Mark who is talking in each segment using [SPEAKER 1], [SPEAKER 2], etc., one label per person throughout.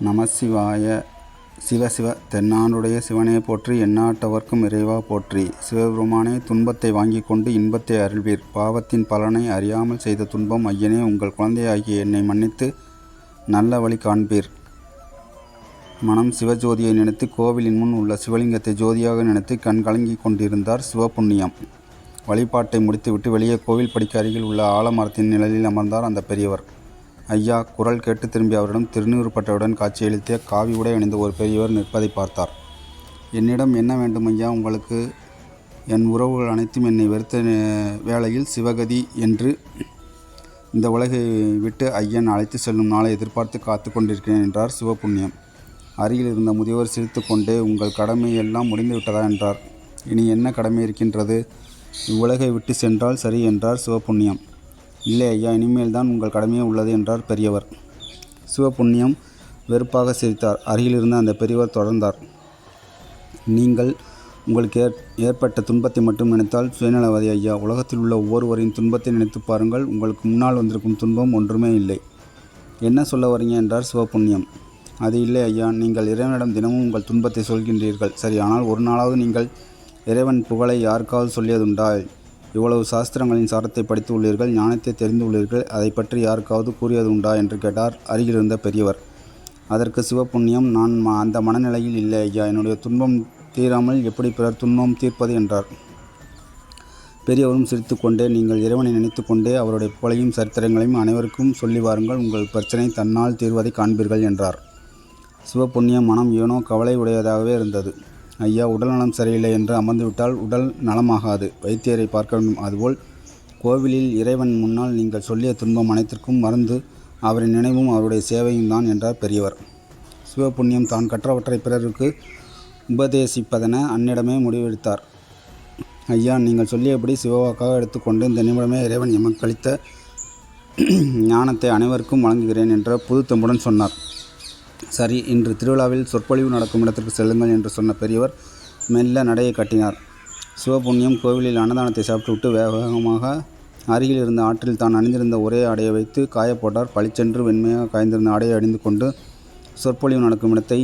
[SPEAKER 1] நமசிவாய. சிவ சிவ. தென்னாடுடைய சிவனே போற்றி, எந்நாட்டவர்க்கும் இறைவா போற்றி. சிவபெருமானே, துன்பத்தை வாங்கிக் கொண்டு இன்பத்தை அருள்வீர். பாவத்தின் பலனை அறியாமல் செய்த துன்பம் ஐயனே, உங்கள் குழந்தையாகிய என்னை மன்னித்து நல்ல வழி காண்பீர். மனம் சிவஜோதியை நினைத்து கோவிலின் முன் உள்ள சிவலிங்கத்தை ஜோதியாக நினைத்து கண் கலங்கி கொண்டிருந்தார் சிவபுண்ணியம். வழிபாட்டை முடித்துவிட்டு வெளியே கோவில் படிக்க அருகில் உள்ள ஆலமரத்தின் நிழலில் அமர்ந்தார் அந்த பெரியவர். ஐயா! குரல் கேட்டு திரும்பி அவரிடம் திருநீறுப்பட்டவுடன் காட்சியளித்த காவி உடை அணிந்த ஒரு பெரியவர் நிற்பதை பார்த்தார். என்னிடம் என்ன வேண்டும் ஐயா? உங்களுக்கு என் உறவுகள் அனைத்தும் என்னை வெறுத்த வேளையில் சிவகதி என்று இந்த உலகை விட்டு ஐயன் அழைத்து செல்லும் நாளை எதிர்பார்த்து காத்து கொண்டிருக்கிறேன் என்றார் சிவபுண்ணியம். அருகில் இருந்த முதியவர் சிரித்து கொண்டே, உங்கள் கடமை எல்லாம் முடிந்து விட்டதா என்றார். இனி என்ன கடமை இருக்கின்றது? இவ்வுலகை விட்டு சென்றால் சரி என்றார் சிவபுண்ணியம். இல்லை ஐயா, இனிமேல் தான் உங்கள் கடமையே உள்ளது என்றார் பெரியவர். சிவபுண்ணியம் வெறுப்பாக சிரித்தார். அருகில் இருந்த அந்த பெரியவர் தொடர்ந்தார். நீங்கள் உங்களுக்கு ஏற்பட்ட துன்பத்தை மட்டும் நினைத்தால் சுயநலவாதி ஐயா. உலகத்தில் உள்ள ஒவ்வொருவரின் துன்பத்தை நினைத்து பாருங்கள். உங்களுக்கு முன்னால் வந்திருக்கும் துன்பம் ஒன்றுமே இல்லை. என்ன சொல்ல வரீங்க என்றார் சிவபுண்ணியம். அது இல்லை ஐயா, நீங்கள் இறைவனிடம் தினமும் உங்கள் துன்பத்தை சொல்கின்றீர்கள். சரி, ஆனால் ஒரு நாளாவது நீங்கள் இறைவன் புகழை யாருக்காவது சொல்லியதுண்டா? இவ்வளவு சாஸ்திரங்களின் சாரத்தை படித்து உள்ளீர்கள், ஞானத்தை தெரிந்து உள்ளீர்கள், அதை பற்றி யாருக்காவது கூறியது உண்டா என்று கேட்டார் அருகிலிருந்த பெரியவர். அதற்கு சிவபுண்ணியம், நான் அந்த மனநிலையில் இல்லை ஐயா. என்னுடைய துன்பம் தீராமல் எப்படி பிறர் துன்பம் தீர்ப்பது என்றார். பெரியவரும் சிரித்து கொண்டே, நீங்கள் இறைவனை நினைத்து கொண்டே அவருடைய புகழையும் சரித்திரங்களையும் அனைவருக்கும் சொல்லி வாருங்கள். உங்கள் பிரச்சனை தன்னால் தீர்வதை காண்பீர்கள் என்றார். சிவபுண்ணியம் மனம் ஏனோ கவலை உடையதாகவே இருந்தது. ஐயா, உடல்நலம் சரியில்லை என்று அமர்ந்துவிட்டால் உடல் நலமாகாது. வைத்தியரை பார்க்க வேண்டும். அதுபோல் கோவிலில் இறைவன் முன்னால் நீங்கள் சொல்லிய துன்பம் அனைத்திற்கும் மருந்து அவரின் நினைவும் அவருடைய சேவையும் தான் என்றார் பெரியவர். சிவபுண்ணியம் தான் கற்றவற்றை பிறருக்கு உபதேசிப்பதென அன்னிடமே முடிவெடுத்தார். ஐயா, நீங்கள் சொல்லியபடி சிவவாக்காக எடுத்துக்கொண்டு இந்த நிமிடமே இறைவன் எமக்கு அளித்த ஞானத்தை அனைவருக்கும் வழங்குகிறேன் என்ற புது தெம்புடன் சொன்னார். சரி, இன்று திருவிழாவில் சொற்பொழிவு நடக்கும் இடத்திற்கு செல்லுங்கள் என்று சொன்ன பெரியவர் மெல்ல நடையை கட்டினார். சிவபுண்ணியம் கோவிலில் அன்னதானத்தை சாப்பிட்டுவிட்டு வேகமாக அருகில் இருந்த ஆற்றில் தான் அணிந்திருந்த ஒரே ஆடையை வைத்து காயப்போட்டார். பளிச்சென்று வெண்மையாக காய்ந்திருந்த ஆடையை அணிந்து கொண்டு சொற்பொழிவு நடக்கும் இடத்தை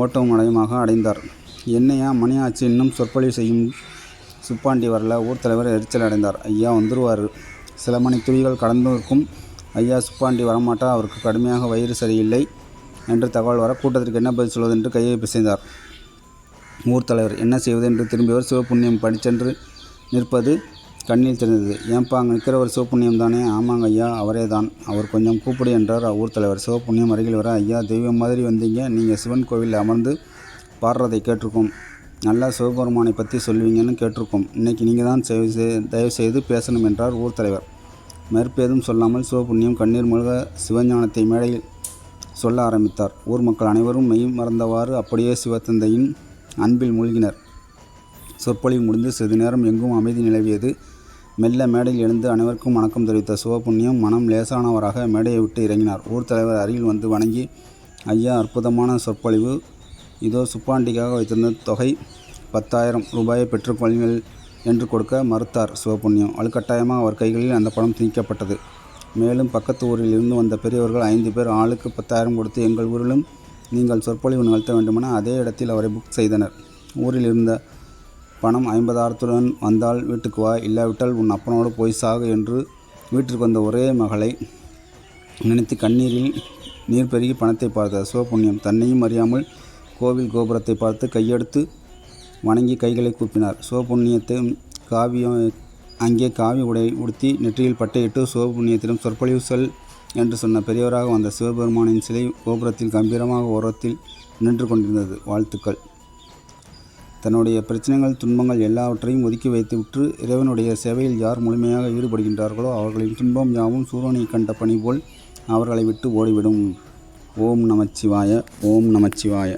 [SPEAKER 1] ஓட்டமும் அடையுமாக அடைந்தார். என்னையா மணி ஆச்சு, இன்னும் சொற்பொழிவு செய்யும் சுப்பாண்டி வரல? ஊர் தலைவர் எரிச்சல் அடைந்தார். ஐயா வந்துருவார், சில மணி துளிகள் கடந்திருக்கும். ஐயா, சுப்பாண்டி வரமாட்டா, அவருக்கு கடுமையாக வயிறு சரியில்லை என்று தகவல் வர கூட்டத்திற்கு என்ன பதில் சொல்வது என்று கையை பிசைந்தார். ஊர் தலைவர் என்ன செய்வது என்று திரும்பியவர் சிவபுண்ணியம் படிச்சென்று நிற்பது கண்ணில் தெரிந்தது. ஏன்பா, அங்கே நிற்கிறவர் சிவபுண்ணியம் தானே? ஆமாங்க ஐயா, அவரே தான். அவர் கொஞ்சம் கூப்பிடு என்றார் ஊர் தலைவர். சிவபுண்ணியம் அருகில் வர, ஐயா, தெய்வம் மாதிரி வந்தீங்க. நீங்கள் சிவன் கோவிலில் அமர்ந்து பாடுறதை கேட்டிருக்கோம். நல்லா சிவபெருமானை பற்றி சொல்லுவீங்கன்னு கேட்டிருக்கோம். இன்றைக்கி நீங்கள் தான் தயவு செய்து பேசணும் என்றார் ஊர் தலைவர். மேற்பேதும் சொல்லாமல் சிவபுண்ணியம் கண்ணீர் முழுக சிவஞானத்தை மேடையில் சொல்ல ஆரம்பித்தார். ஊர் மக்கள் அனைவரும் மெய் மறந்தவாறு அப்படியே சிவத்தந்தையின் அன்பில் மூழ்கினர். சொற்பொழிவு முடிந்து சிறிது நேரம் எங்கும் அமைதி நிலவியது. மெல்ல மேடையில் எழுந்து அனைவருக்கும் வணக்கம் தெரிவித்த சிவபுண்ணியம் மனம் லேசானவராக மேடையை விட்டு இறங்கினார். ஊர் தலைவர் அருகில் வந்து வணங்கி, ஐயா, அற்புதமான சொற்பொழிவு. இதோ சுப்பாண்டிக்காக வைத்திருந்த தொகை 10,000 ரூபாயை பெற்றுக்கொள்ளுங்கள் என்று கொடுக்க மறுத்தார் சிவபுண்ணியம். வலுக்கட்டாயமாக அவர் கைகளில் அந்த பணம் திணிக்கப்பட்டது. மேலும் பக்கத்து ஊரில் இருந்து வந்த பெரியவர்கள் 5 பேர் ஆளுக்கு 10,000 கொடுத்து எங்கள் ஊரிலும் நீங்கள் சொற்பொழிவு நிகழ்த்த வேண்டுமென அதே இடத்தில் அவரை புக் செய்தனர். ஊரில் இருந்த பணம் 50,000 வந்தால் வீட்டுக்கு வா, இல்லாவிட்டால் உன் அப்பனோடு போய் சாகு என்று வீட்டிற்கு வந்த ஒரே மகளை நினைத்து கண்ணீரில் நீர் பெருகி பணத்தை பார்த்தார் சிவபுண்ணியம். தன்னையும் அறியாமல் கோவில் கோபுரத்தை பார்த்து கையெடுத்து வணங்கி கைகளை கூப்பினார். சிவபுண்ணியத்தை அங்கே காவி உடை உடுத்தி நெற்றியில் பட்டையிட்டு சிவபுண்ணியத்திடம் சொற்பொழிவு சொல் என்று சொன்ன பெரியவராக வந்த சிவபெருமானின் சிலை கோபுரத்தில் கம்பீரமாக ஓரத்தில் நின்று கொண்டிருந்தது. வாழ்த்துக்கள். தன்னுடைய பிரச்சனைகள், துன்பங்கள் எல்லாவற்றையும் ஒதுக்கி வைத்துவிட்டு இறைவனுடைய சேவையில் யார் முழுமையாக ஈடுபடுகின்றார்களோ அவர்களின் துன்பம் யாவும் சூரியனை கண்ட பனி போல் அவர்களை விட்டு ஓடிவிடும். ஓம் நமச்சிவாய. ஓம் நமச்சிவாய.